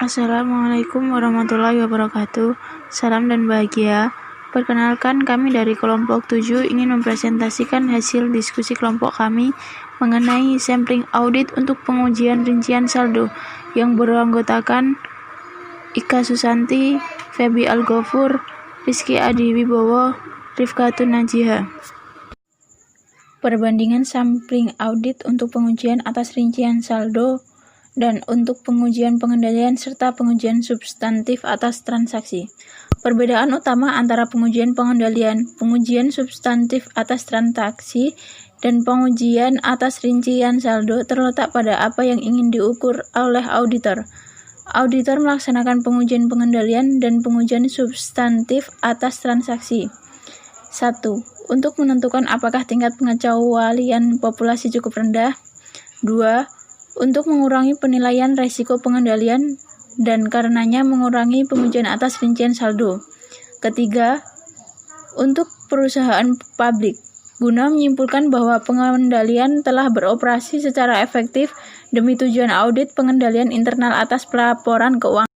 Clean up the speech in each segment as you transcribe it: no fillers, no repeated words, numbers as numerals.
Assalamualaikum warahmatullahi wabarakatuh. Salam dan bahagia. Perkenalkan, kami dari kelompok 7 ingin mempresentasikan hasil diskusi kelompok kami mengenai sampling audit untuk pengujian rincian saldo yang beranggotakan Ika Susanti, Feby Al-Ghafur, Rizky Adi Wibowo, Rifkatun Najiha. Perbandingan sampling audit untuk pengujian atas rincian saldo dan untuk pengujian pengendalian serta pengujian substantif atas transaksi. Perbedaan utama antara pengujian pengendalian, pengujian substantif atas transaksi, dan pengujian atas rincian saldo terletak pada apa yang ingin diukur oleh auditor. Auditor melaksanakan pengujian pengendalian dan pengujian substantif atas transaksi. 1. Untuk menentukan apakah tingkat pengecualian populasi cukup rendah. 2. Untuk mengurangi penilaian resiko pengendalian dan karenanya mengurangi pengujian atas rincian saldo. Ketiga, untuk perusahaan publik, guna menyimpulkan bahwa pengendalian telah beroperasi secara efektif demi tujuan audit pengendalian internal atas pelaporan keuangan.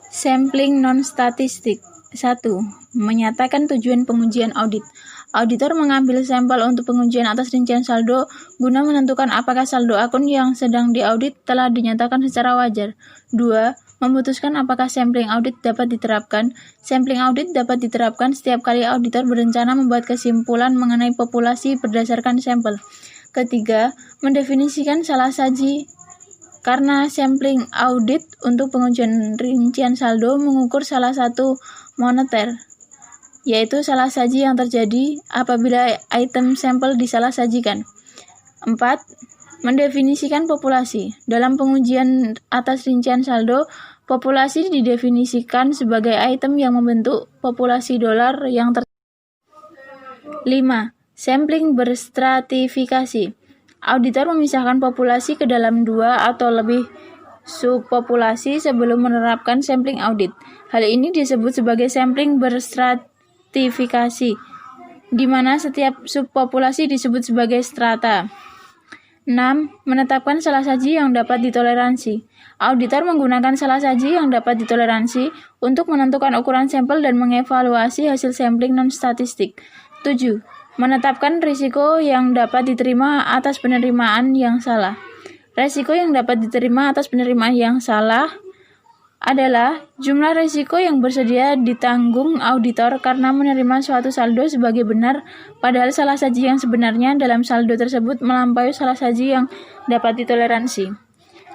Sampling non-statistik. 1. Menyatakan tujuan pengujian audit. Auditor mengambil sampel untuk pengujian atas rincian saldo guna menentukan apakah saldo akun yang sedang diaudit telah dinyatakan secara wajar. 2. Memutuskan apakah sampling audit dapat diterapkan. Sampling audit dapat diterapkan setiap kali auditor berencana membuat kesimpulan mengenai populasi berdasarkan sampel. Ketiga, mendefinisikan salah saji. Karena sampling audit untuk pengujian rincian saldo mengukur salah satu moneter, yaitu salah saji yang terjadi apabila item sampel disalahsajikan. 4. Mendefinisikan populasi. Dalam pengujian atas rincian saldo, populasi didefinisikan sebagai item yang membentuk populasi dolar yang 5. Sampling berstratifikasi. Auditor memisahkan populasi ke dalam 2 atau lebih subpopulasi sebelum menerapkan sampling audit. Hal ini disebut sebagai sampling berstratifikasi, di mana setiap subpopulasi disebut sebagai strata. 6. Menetapkan salah saji yang dapat ditoleransi. Auditor menggunakan salah saji yang dapat ditoleransi untuk menentukan ukuran sampel dan mengevaluasi hasil sampling non-statistik. 7. Menetapkan risiko yang dapat diterima atas penerimaan yang salah. Risiko yang dapat diterima atas penerimaan yang salah adalah jumlah risiko yang bersedia ditanggung auditor karena menerima suatu saldo sebagai benar, padahal salah saji yang sebenarnya dalam saldo tersebut melampaui salah saji yang dapat ditoleransi.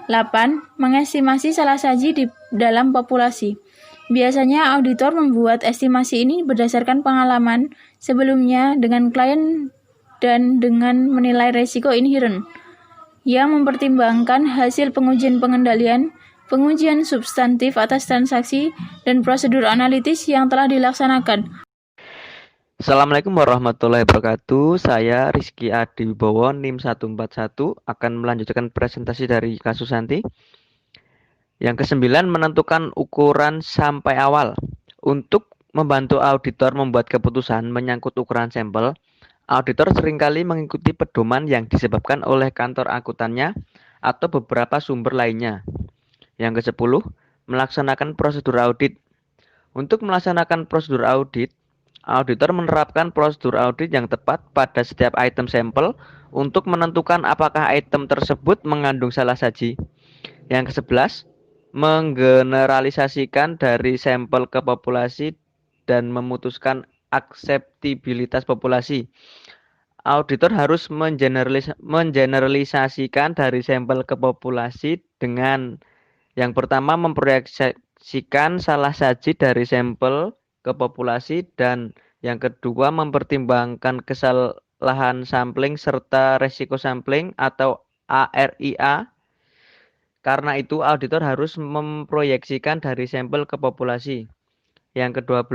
8. Mengestimasi salah saji di dalam populasi. Biasanya auditor membuat estimasi ini berdasarkan pengalaman sebelumnya dengan klien dan dengan menilai risiko inherent yang mempertimbangkan hasil pengujian pengendalian, pengujian substantif atas transaksi, dan prosedur analitis yang telah dilaksanakan. Assalamualaikum warahmatullahi wabarakatuh. Saya Rizky Adi Wibowo, NIM 141, akan melanjutkan presentasi dari Ika Susanti. Yang ke-9, menentukan ukuran sampai awal. Untuk membantu auditor membuat keputusan menyangkut ukuran sampel, auditor seringkali mengikuti pedoman yang disebabkan oleh kantor akuntannya atau beberapa sumber lainnya. Yang ke-10, melaksanakan prosedur audit. Untuk melaksanakan prosedur audit, auditor menerapkan prosedur audit yang tepat pada setiap item sampel untuk menentukan apakah item tersebut mengandung salah saji. Yang ke-11, menggeneralisasikan dari sampel ke populasi dan memutuskan akseptabilitas populasi. Auditor harus mengeneralisasikan dari sampel ke populasi dengan yang pertama memproyeksikan salah saji dari sampel ke populasi dan yang kedua mempertimbangkan kesalahan sampling serta resiko sampling atau ARIA. Karena itu auditor harus memproyeksikan dari sampel ke populasi. Yang ke-12,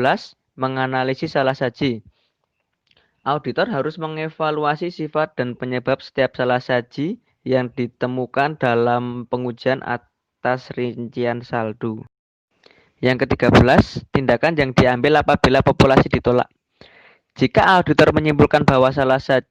menganalisis salah saji. Auditor harus mengevaluasi sifat dan penyebab setiap salah saji yang ditemukan dalam pengujian atas rincian saldo. Yang ke-13, tindakan yang diambil apabila populasi ditolak. Jika auditor menyimpulkan bahwa salah saji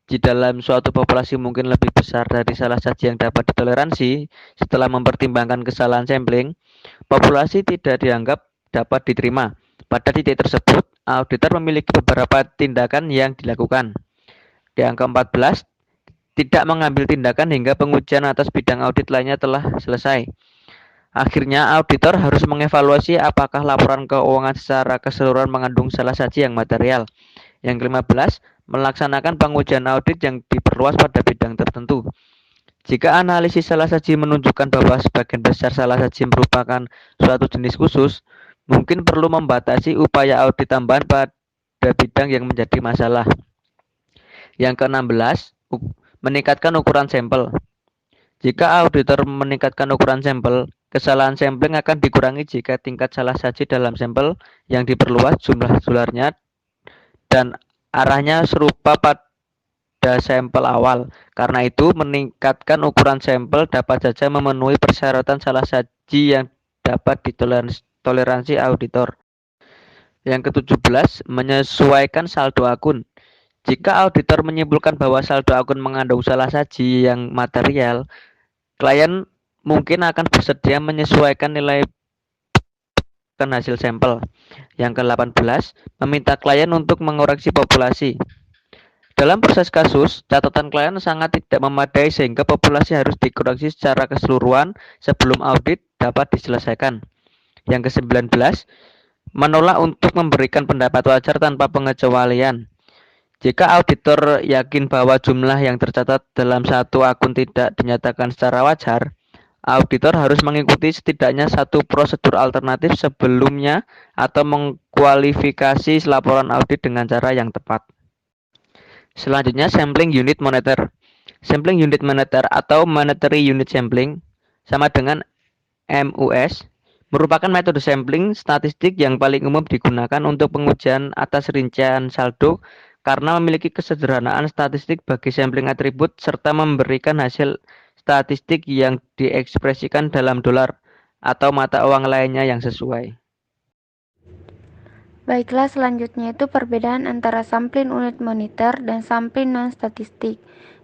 saji dalam suatu populasi mungkin lebih besar dari salah saji yang dapat ditoleransi setelah mempertimbangkan kesalahan sampling, populasi tidak dianggap dapat diterima. Pada titik tersebut, auditor memiliki beberapa tindakan yang dilakukan. Di angka 14, tidak mengambil tindakan hingga pengujian atas bidang audit lainnya telah selesai. Akhirnya, auditor harus mengevaluasi apakah laporan keuangan secara keseluruhan mengandung salah saji yang material. Yang ke-15, melaksanakan pengujian audit yang diperluas pada bidang tertentu. Jika analisis salah saji menunjukkan bahwa sebagian besar salah saji merupakan suatu jenis khusus, mungkin perlu membatasi upaya audit tambahan pada bidang yang menjadi masalah. Yang ke-16, meningkatkan ukuran sampel. Jika auditor meningkatkan ukuran sampel, kesalahan sampling akan dikurangi jika tingkat salah saji dalam sampel yang diperluas jumlah dolarnya dan arahnya serupa pada sampel awal. Karena itu, meningkatkan ukuran sampel dapat saja memenuhi persyaratan salah saji yang dapat ditoleransi auditor. Yang ke-17, menyesuaikan saldo akun. Jika auditor menyimpulkan bahwa saldo akun mengandung salah saji yang material, klien mungkin akan bersedia menyesuaikan nilai hasil sampel. Yang ke-18, meminta klien untuk mengoreksi populasi. Dalam proses kasus, catatan klien sangat tidak memadai sehingga populasi harus dikoreksi secara keseluruhan sebelum audit dapat diselesaikan. Yang ke-19, menolak untuk memberikan pendapat wajar tanpa pengecualian. Jika auditor yakin bahwa jumlah yang tercatat dalam satu akun tidak dinyatakan secara wajar, auditor harus mengikuti setidaknya satu prosedur alternatif sebelumnya atau mengkualifikasi laporan audit dengan cara yang tepat. Selanjutnya, sampling unit moneter. Sampling unit moneter atau monetary unit sampling sama dengan MUS merupakan metode sampling statistik yang paling umum digunakan untuk pengujian atas rincian saldo karena memiliki kesederhanaan statistik bagi sampling atribut serta memberikan hasil statistik yang diekspresikan dalam dolar atau mata uang lainnya yang sesuai. Baiklah, selanjutnya itu perbedaan antara sampling unit moneter dan sampling non-statistik.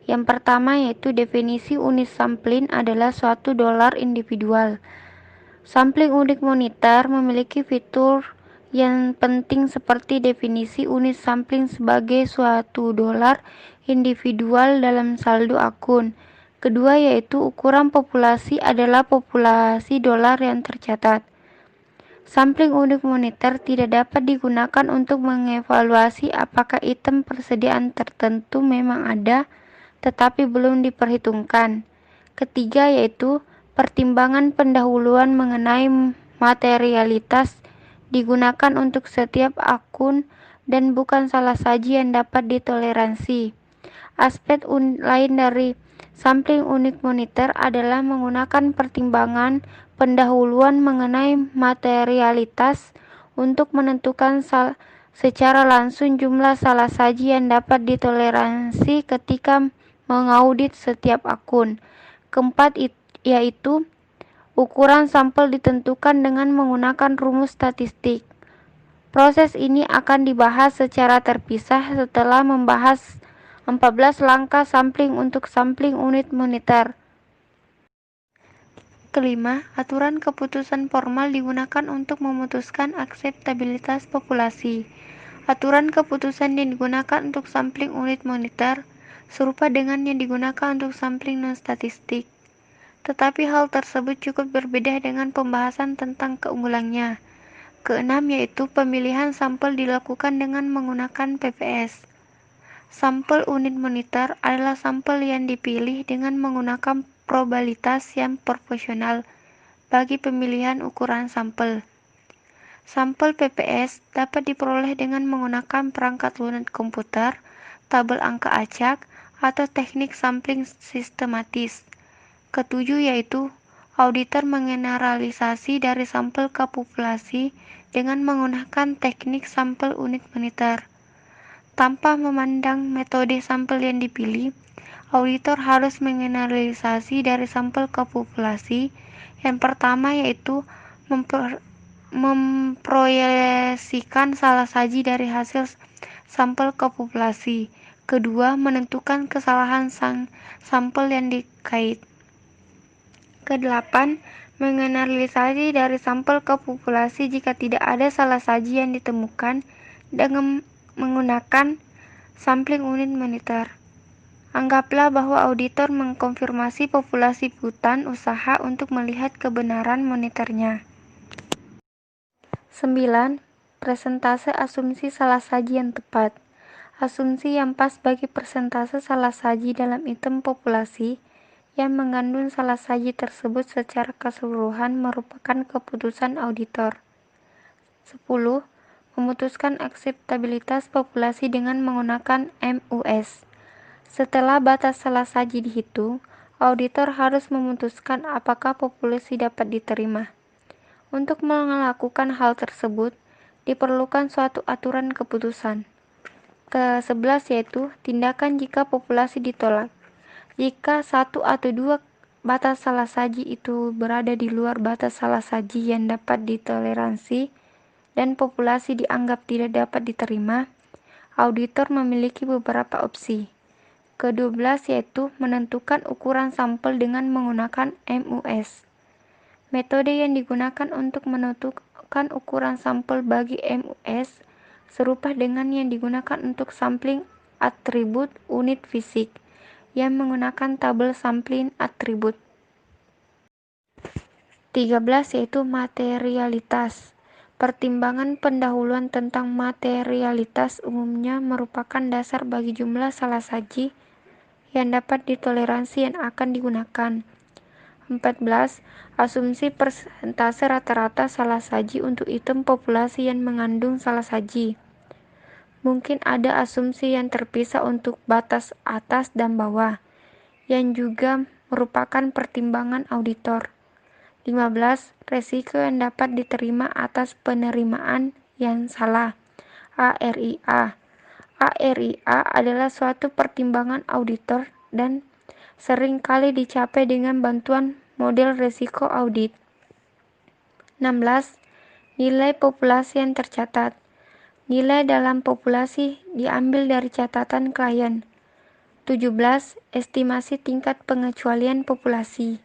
Yang pertama yaitu definisi unit sampling adalah suatu dolar individual. Sampling unit moneter memiliki fitur yang penting seperti definisi unit sampling sebagai suatu dolar individual dalam saldo akun. Kedua yaitu ukuran populasi adalah populasi dolar yang tercatat. Sampling unit moneter tidak dapat digunakan untuk mengevaluasi apakah item persediaan tertentu memang ada tetapi belum diperhitungkan. Ketiga yaitu pertimbangan pendahuluan mengenai materialitas digunakan untuk setiap akun dan bukan salah saji yang dapat ditoleransi. Aspek lain dari sampling unit moneter adalah menggunakan pertimbangan pendahuluan mengenai materialitas untuk menentukan secara langsung jumlah salah saji yang dapat ditoleransi ketika mengaudit setiap akun. Keempat yaitu ukuran sampel ditentukan dengan menggunakan rumus statistik. Proses ini akan dibahas secara terpisah setelah membahas 14 langkah sampling untuk sampling unit moneter. Kelima, aturan keputusan formal digunakan untuk memutuskan akseptabilitas populasi. Aturan keputusan yang digunakan untuk sampling unit moneter serupa dengan yang digunakan untuk sampling non-statistik. Tetapi hal tersebut cukup berbeda dengan pembahasan tentang keunggulannya. Keenam yaitu pemilihan sampel dilakukan dengan menggunakan PPS. Sampel unit moneter adalah sampel yang dipilih dengan menggunakan probabilitas yang proporsional bagi pemilihan ukuran sampel. Sampel PPS dapat diperoleh dengan menggunakan perangkat lunak komputer, tabel angka acak, atau teknik sampling sistematis. Ketujuh yaitu auditor mengeneralisasi dari sampel ke populasi dengan menggunakan teknik sampel unit moneter. Tanpa memandang metode sampel yang dipilih, auditor harus mengeneralisasi dari sampel ke populasi. Yang pertama yaitu memproyeksikan salah saji dari hasil sampel ke populasi. Kedua, menentukan kesalahan sampel yang dikait. Kedelapan, mengeneralisasi dari sampel ke populasi jika tidak ada salah saji yang ditemukan dengan menggunakan sampling unit monitor. Anggaplah bahwa auditor mengkonfirmasi populasi hutan usaha untuk melihat kebenaran monitornya. 9. Persentase asumsi salah saji yang tepat. Asumsi yang pas bagi persentase salah saji dalam item populasi yang mengandung salah saji tersebut secara keseluruhan merupakan keputusan auditor. 10. Memutuskan akseptabilitas populasi dengan menggunakan MUS. Setelah batas salah saji dihitung, auditor harus memutuskan apakah populasi dapat diterima. Untuk melakukan hal tersebut, diperlukan suatu aturan keputusan. Ke-11 yaitu tindakan jika populasi ditolak. Jika satu atau dua batas salah saji itu berada di luar batas salah saji yang dapat ditoleransi dan populasi dianggap tidak dapat diterima, auditor memiliki beberapa opsi. Ke-12 yaitu menentukan ukuran sampel dengan menggunakan MUS. Metode yang digunakan untuk menentukan ukuran sampel bagi MUS serupa dengan yang digunakan untuk sampling atribut unit fisik yang menggunakan tabel sampling atribut. 13 yaitu materialitas. Pertimbangan pendahuluan tentang materialitas umumnya merupakan dasar bagi jumlah salah saji yang dapat ditoleransi yang akan digunakan. 14. Asumsi persentase rata-rata salah saji untuk item populasi yang mengandung salah saji. Mungkin ada asumsi yang terpisah untuk batas atas dan bawah, yang juga merupakan pertimbangan auditor. 15. Resiko yang dapat diterima atas penerimaan yang salah. ARIA. ARIA adalah suatu pertimbangan auditor dan sering kali dicapai dengan bantuan model risiko audit. 16. Nilai populasi yang tercatat. Nilai dalam populasi diambil dari catatan klien. 17. Estimasi tingkat pengecualian populasi.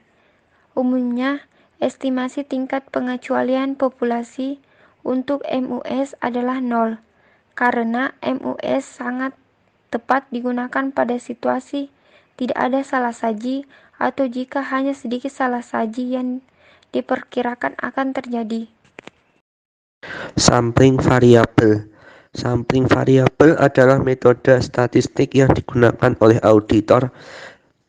Umumnya, estimasi tingkat pengecualian populasi untuk MUS adalah 0, karena MUS sangat tepat digunakan pada situasi tidak ada salah saji atau jika hanya sedikit salah saji yang diperkirakan akan terjadi. Sampling variabel. Sampling variabel adalah metode statistik yang digunakan oleh auditor.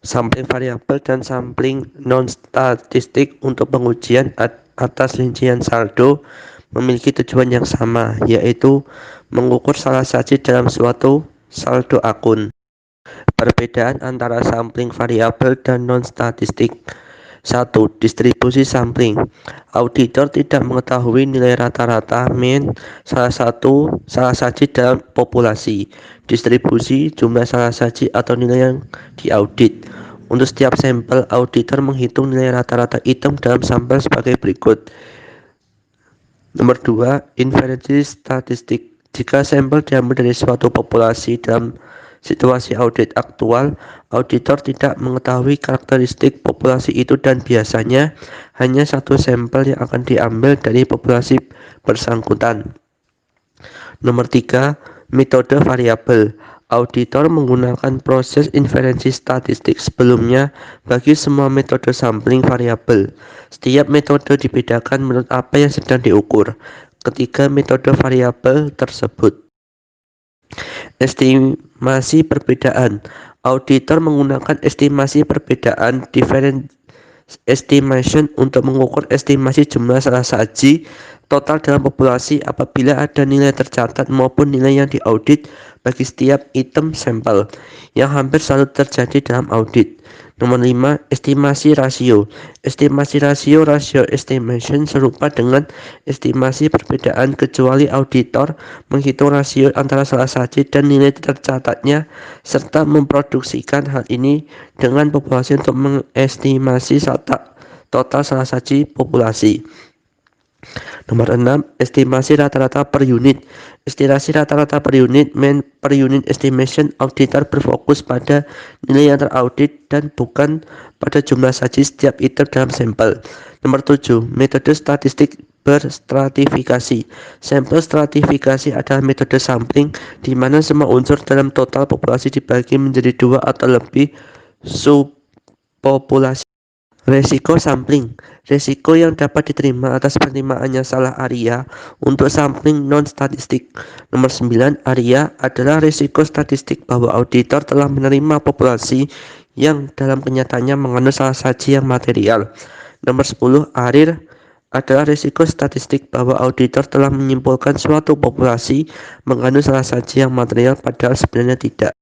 Sampling variabel dan sampling non-statistik untuk pengujian atas rincian saldo memiliki tujuan yang sama, yaitu mengukur salah saji dalam suatu saldo akun. Perbedaan antara sampling variabel dan non-statistik. 1. Distribusi sampling. Auditor tidak mengetahui nilai rata-rata mean salah saji dalam populasi. Distribusi jumlah salah saji atau nilai yang diaudit. Untuk setiap sampel, auditor menghitung nilai rata-rata item dalam sampel sebagai berikut. Nomor 2. Inferensi statistik. Jika sampel diambil dari suatu populasi dalam situasi audit aktual, auditor tidak mengetahui karakteristik populasi itu dan biasanya hanya satu sampel yang akan diambil dari populasi bersangkutan. Nomor 3. Metode variabel. Auditor menggunakan proses inferensi statistik sebelumnya bagi semua metode sampling variabel. Setiap metode dibedakan menurut apa yang sedang diukur ketika metode variabel tersebut. Estimasi perbedaan. Auditor menggunakan estimasi perbedaan difference estimation untuk mengukur estimasi jumlah salah saji total dalam populasi apabila ada nilai tercatat maupun nilai yang diaudit bagi setiap item sampel, yang hampir selalu terjadi dalam audit. Nomor 5. Estimasi rasio. Estimasi rasio estimation serupa dengan estimasi perbedaan kecuali auditor menghitung rasio antara salah saji dan nilai tercatatnya serta memproduksikan hal ini dengan populasi untuk mengestimasi total salah saji populasi. Nomor 6, estimasi rata-rata per unit. Estimasi rata-rata per unit per unit estimation, auditor berfokus pada nilai yang teraudit dan bukan pada jumlah saji setiap item dalam sampel. Nomor 7, metode statistik berstratifikasi. Sampel stratifikasi adalah metode sampling di mana semua unsur dalam total populasi dibagi menjadi 2 atau lebih subpopulasi. Resiko sampling. Resiko yang dapat diterima atas penerimaannya salah area untuk sampling non-statistik. Nomor 9, area adalah resiko statistik bahwa auditor telah menerima populasi yang dalam kenyataannya mengandung salah saji yang material. Nomor 10, arir adalah risiko statistik bahwa auditor telah menyimpulkan suatu populasi mengandung salah saji yang material padahal sebenarnya tidak.